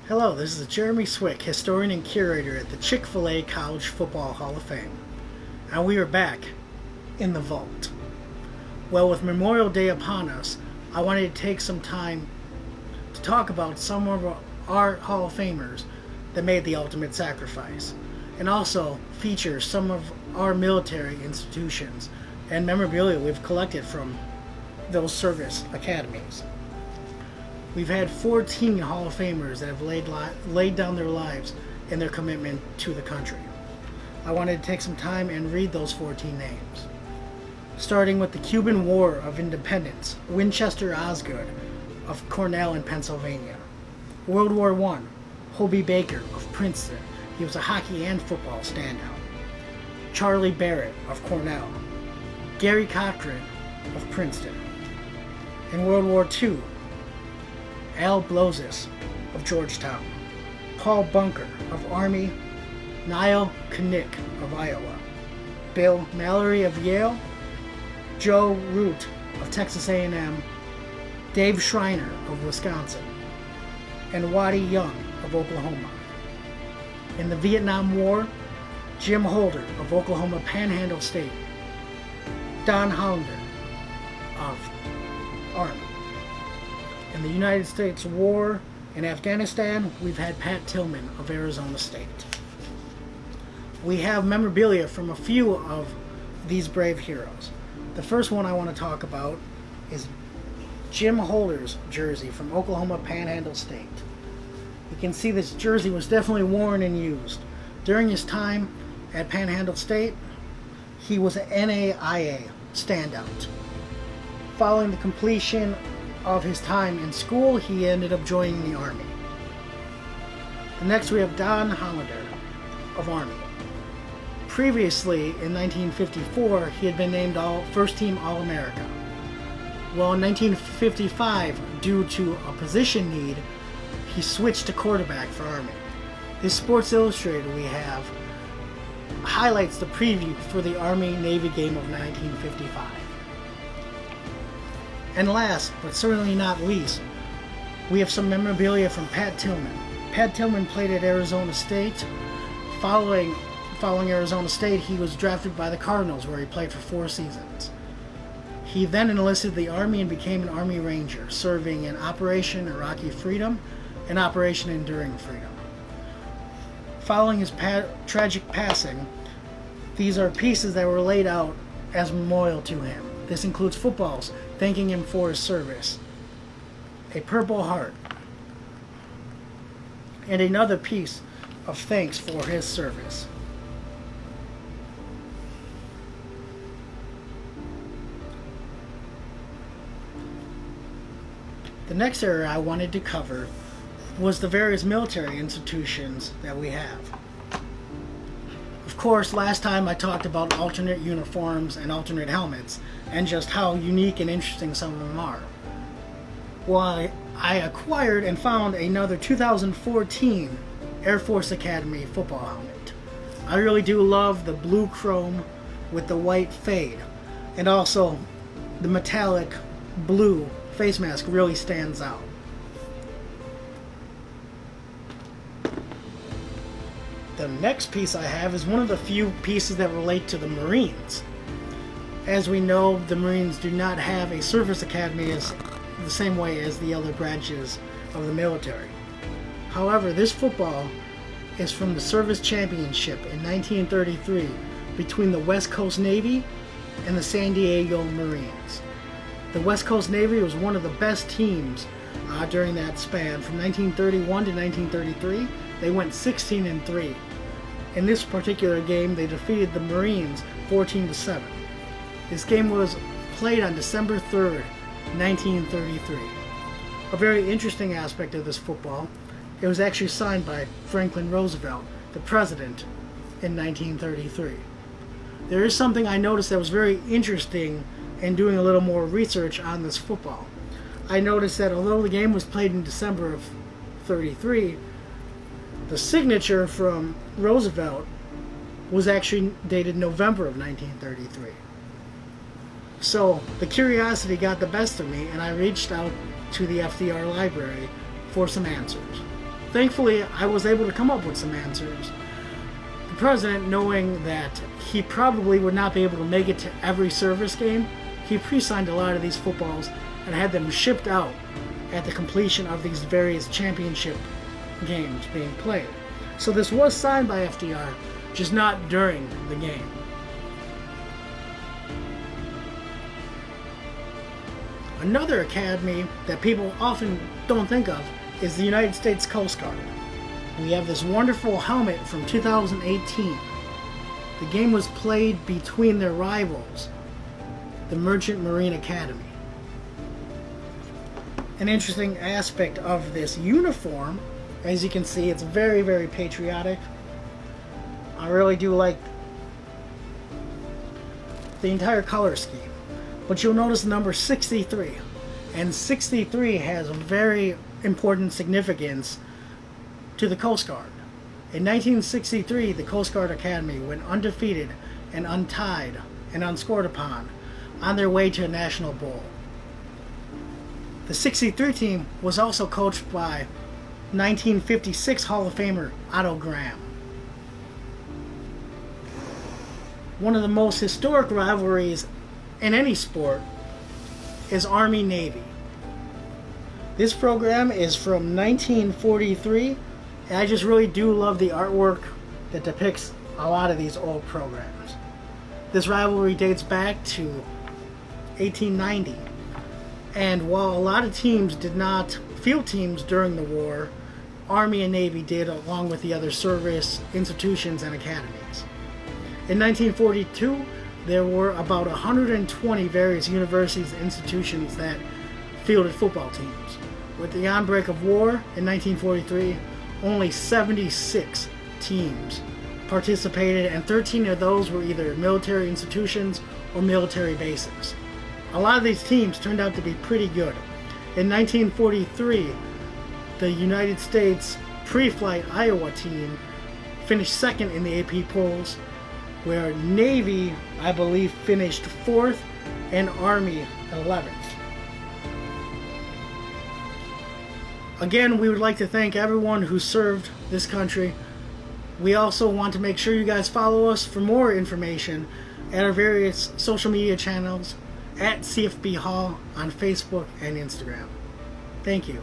Hello, this is Jeremy Swick, historian and curator at the Chick-fil-A College Football Hall of Fame. And we are back in the vault. Well, with Memorial Day upon us, I wanted to take some time to talk about some of our Hall of Famers that made the ultimate sacrifice, and also feature some of our military institutions and memorabilia we've collected from those service academies. We've had 14 Hall of Famers that have laid down their lives in their commitment to the country. I wanted to take some time and read those 14 names. Starting with the Cuban War of Independence, Winchester Osgood of Cornell in Pennsylvania. World War I, Hobie Baker of Princeton. He was a hockey and football standout. Charlie Barrett of Cornell. Gary Cochran of Princeton. In World War II, Al Blozis of Georgetown, Paul Bunker of Army, Niall Knick of Iowa, Bill Mallory of Yale, Joe Root of Texas A&M, Dave Schreiner of Wisconsin, and Waddy Young of Oklahoma. In the Vietnam War, Jim Holder of Oklahoma Panhandle State, Don Hollander of Army. In the United States War in Afghanistan, we've had Pat Tillman of Arizona State. We have memorabilia from a few of these brave heroes. The first one I want to talk about is Jim Holder's jersey from Oklahoma Panhandle State. You can see this jersey was definitely worn and used. During his time at Panhandle State, he was an NAIA standout. Following the completion of his time in school, he ended up joining the Army. Next we have Don Hollander of Army. Previously, in 1954, he had been named First Team All-America. Well, in 1955, due to a position need, he switched to quarterback for Army. His Sports Illustrated we have highlights the preview for the Army-Navy game of 1955. And last, but certainly not least, we have some memorabilia from Pat Tillman. Pat Tillman played at Arizona State. Following Arizona State, he was drafted by the Cardinals, where he played for 4 seasons. He then enlisted the Army and became an Army Ranger, serving in Operation Iraqi Freedom and Operation Enduring Freedom. Following his tragic passing, these are pieces that were laid out as memorial to him. This includes footballs thanking him for his service, a Purple Heart, and another piece of thanks for his service. The next area I wanted to cover was the various military institutions that we have. Of course, last time I talked about alternate uniforms and alternate helmets, and just how unique and interesting some of them are. Well, I acquired and found another 2014 Air Force Academy football helmet. I really do love the blue chrome with the white fade, and also the metallic blue face mask really stands out. The next piece I have is one of the few pieces that relate to the Marines. As we know, the Marines do not have a service academy as the same way as the other branches of the military. However, this football is from the Service Championship in 1933 between the West Coast Navy and the San Diego Marines. The West Coast Navy was one of the best teams during that span. From 1931 to 1933, they went 16-3. In this particular game, they defeated the Marines 14-7. This game was played on December 3rd, 1933. A very interesting aspect of this football, it was actually signed by Franklin Roosevelt, the president, in 1933. There is something I noticed that was very interesting in doing a little more research on this football. I noticed that although the game was played in December of 33, the signature from Roosevelt was actually dated November of 1933. So the curiosity got the best of me, and I reached out to the FDR library for some answers. Thankfully, I was able to come up with some answers. The president, knowing that he probably would not be able to make it to every service game, he pre-signed a lot of these footballs and had them shipped out at the completion of these various championship games being played. So this was signed by FDR, just not during the game. Another academy that people often don't think of is the United States Coast Guard. We have this wonderful helmet from 2018. The game was played between their rivals, the Merchant Marine Academy. An interesting aspect of this uniform, as you can see, it's very, very patriotic. I really do like the entire color scheme. But you'll notice the number 63. And 63 has a very important significance to the Coast Guard. In 1963, the Coast Guard Academy went undefeated and untied and unscored upon on their way to a national bowl. The 63 team was also coached by 1956 Hall of Famer Otto Graham. One of the most historic rivalries in any sport is Army-Navy. This program is from 1943, and I just really do love the artwork that depicts a lot of these old programs. This rivalry dates back to 1890, and while a lot of teams did not field teams during the war, Army and Navy did, along with the other service institutions and academies. In 1942, there were about 120 various universities and institutions that fielded football teams. With the outbreak of war in 1943, only 76 teams participated, and 13 of those were either military institutions or military bases. A lot of these teams turned out to be pretty good. In 1943, the United States pre-flight Iowa team finished second in the AP polls, where Navy, I believe, finished 4th and Army 11th. Again, we would like to thank everyone who served this country. We also want to make sure you guys follow us for more information at our various social media channels at CFB Hall on Facebook and Instagram. Thank you.